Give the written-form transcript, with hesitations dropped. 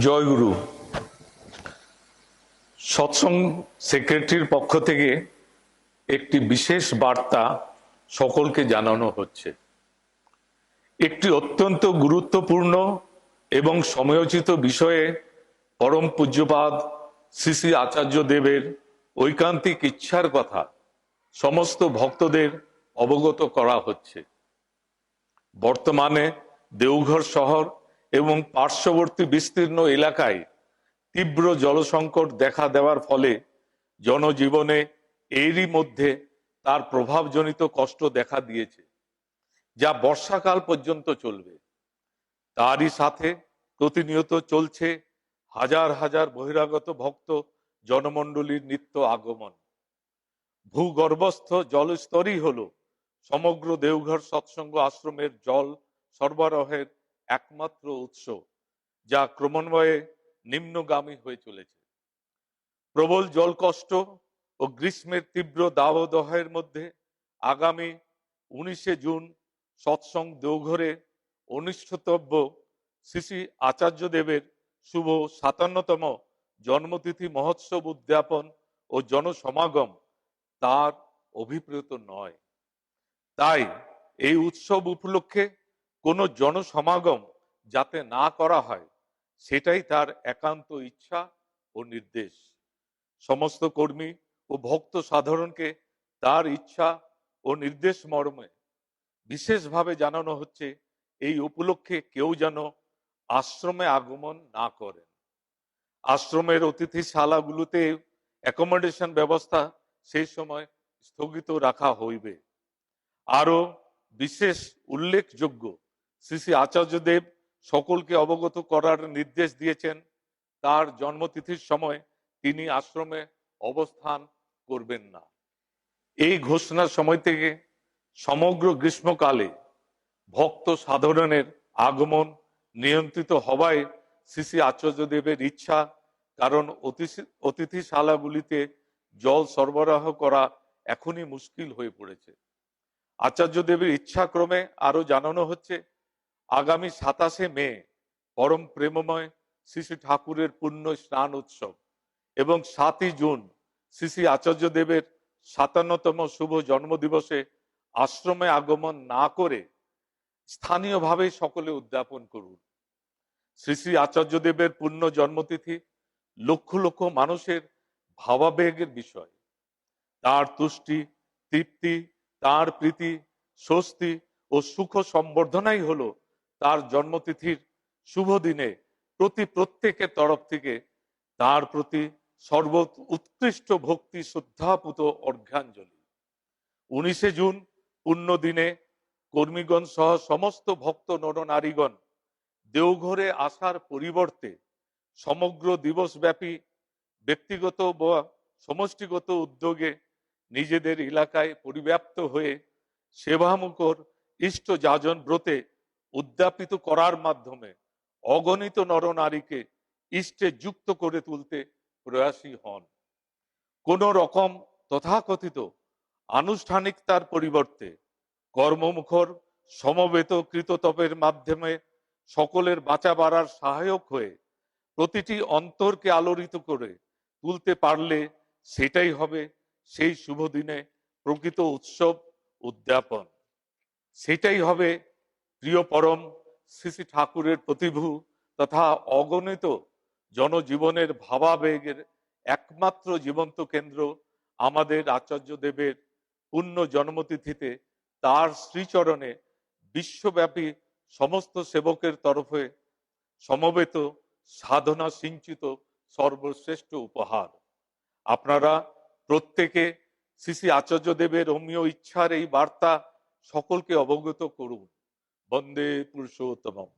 জয়গুরু। সৎসঙ্গ সেক্রেটারির পক্ষ থেকে একটি বিশেষ বার্তা সকলকে জানানো হচ্ছে। একটি অত্যন্ত গুরুত্বপূর্ণ এবং সময়োচিত বিষয়ে পরম পূজ্যপাদ শ্রী শ্রী আচার্য দেবের ঐকান্তিক ইচ্ছার কথা সমস্ত ভক্তদের অবগত করা হচ্ছে। বর্তমানে দেওঘর শহর এবং পার্শ্ববর্তী বিস্তীর্ণ এলাকায় তীব্র জলসংকট দেখা দেওয়ার ফলে জনজীবনে এরই মধ্যে তার প্রভাবজনিত কষ্ট দেখা দিয়েছে, যা বর্ষাকাল পর্যন্ত চলবে। তারই সাথে প্রতিনিয়ত চলছে হাজার হাজার বহিরাগত ভক্ত জনমণ্ডলীর নিত্য আগমন। ভূগর্ভস্থ জলস্তরই হলো সমগ্র দেওঘর সৎসঙ্গ আশ্রমের জল সরবরাহের একমাত্র উৎস, যা ক্রমান্বয়ে নিম্নগামী হয়ে চলেছে। প্রবল জল কষ্ট ও গ্রীষ্মের তীব্র দাবদাহের মধ্যে আগামী 19শে জুন সৎসঙ্গ দেওঘরে অনুষ্ঠিতব্য শ্রী শ্রী আচার্য দেবের শুভ 57তম জন্মতিথি মহোৎসব উদ্যাপন ও জনসমাগম তার অভিপ্রেত নয়। তাই এই উৎসব উপলক্ষে কোনো জনসমাগম যাতে না করা হয়, সেটাই তার একান্ত ইচ্ছা ও নির্দেশ। সমস্ত কর্মী ও ভক্ত সাধারণকে তার ইচ্ছা ও নির্দেশ মর্মে বিশেষভাবে জানানো হচ্ছে, এই উপলক্ষে কেউ যেন আশ্রমে আগমন না করেন। আশ্রমের অতিথিশালাগুলোতে অ্যাকোমোডেশন ব্যবস্থা সেই সময় স্থগিত রাখা হইবে। আরো বিশেষ উল্লেখযোগ্য, শ্রী শ্রী আচার্যদেব সকলকে অবগত করার নির্দেশ দিয়েছেন, তার জন্মতিথির সময় তিনি আশ্রমে অবস্থান করবেন না। এই ঘোষণার সময় থেকে সমগ্র গ্রীষ্মকালে ভক্ত সাধারণের আগমন নিয়ন্ত্রিত হওয়ায় শ্রী শ্রী আচার্যদেবের ইচ্ছা, কারণ অতিথিশালাগুলিতে জল সরবরাহ করা এখনই মুশকিল হয়ে পড়েছে। আচার্যদেবের ইচ্ছাক্রমে আরো জানানো হচ্ছে, আগামী 27শে মে পরম প্রেমময় শ্রী শ্রী ঠাকুরের পুণ্য স্নান উৎসব এবং 7ই জুন শ্রী শ্রী আচার্যদেবের 57তম শুভ জন্মদিবসে আশ্রমে আগমন না করে স্থানীয়ভাবে সকলে উদ্যাপন করুন। শ্রী শ্রী আচার্যদেবের পুণ্য জন্মতিথি লক্ষ লক্ষ মানুষের ভাবাবেগের বিষয়। তার তুষ্টি, তৃপ্তি, তার প্রীতি, স্বস্তি ও সুখ সম্বর্ধনাই হলো তার জন্মতিথির শুভ দিনে প্রত্যেকের তরফ থেকে তার প্রতি সর্ব উৎকৃষ্ট ভক্তি শ্রদ্ধাপুত অর্ঘ্যাঞ্জলি। 19শে জুন পুণ্য দিনে কর্মীগণ সহ সমস্ত ভক্ত নরনারীগণ দেওঘরে আসার পরিবর্তে সমগ্র দিবসব্যাপী ব্যক্তিগত বা সমষ্টিগত উদ্যোগে নিজেদের এলাকায় পরিব্যাপ্ত হয়ে সেবামুখর ইষ্ট যাজন ব্রতে উদ্যাপিত করার মাধ্যমে অগণিত নরনারীকে ইষ্টে যুক্ত করে তুলতে প্রয়াসী হন। কোন রকম তথাকথিত আনুষ্ঠানিকতার পরিবর্তে কর্মমুখর সমবেত কৃততপের মাধ্যমে সকলের বাঁচা বাড়ার সহায়ক হয়ে প্রতিটি অন্তরকে আলোড়িত করে তুলতে পারলে সেটাই হবে সেই শুভ দিনে প্রকৃত উৎসব উদ্যাপন। সেটাই হবে প্রিয় পরম শ্রী শ্রী ঠাকুরের প্রতিভু তথা অগণিত জনজীবনের ভাবাবেগের একমাত্র জীবন্ত কেন্দ্র আমাদের আচার্য দেবের পুণ্য জন্মতিথিতে তার শ্রীচরণে বিশ্বব্যাপী সমস্ত সেবকের তরফে সমবেত সাধনা সিঞ্চিত সর্বশ্রেষ্ঠ উপহার। আপনারা প্রত্যেকে শ্রী শ্রী আচার্য দেবের অমীয় ইচ্ছার এই বার্তা সকলকে অবগত করুন। বন্দে পুরুষোত্তমম।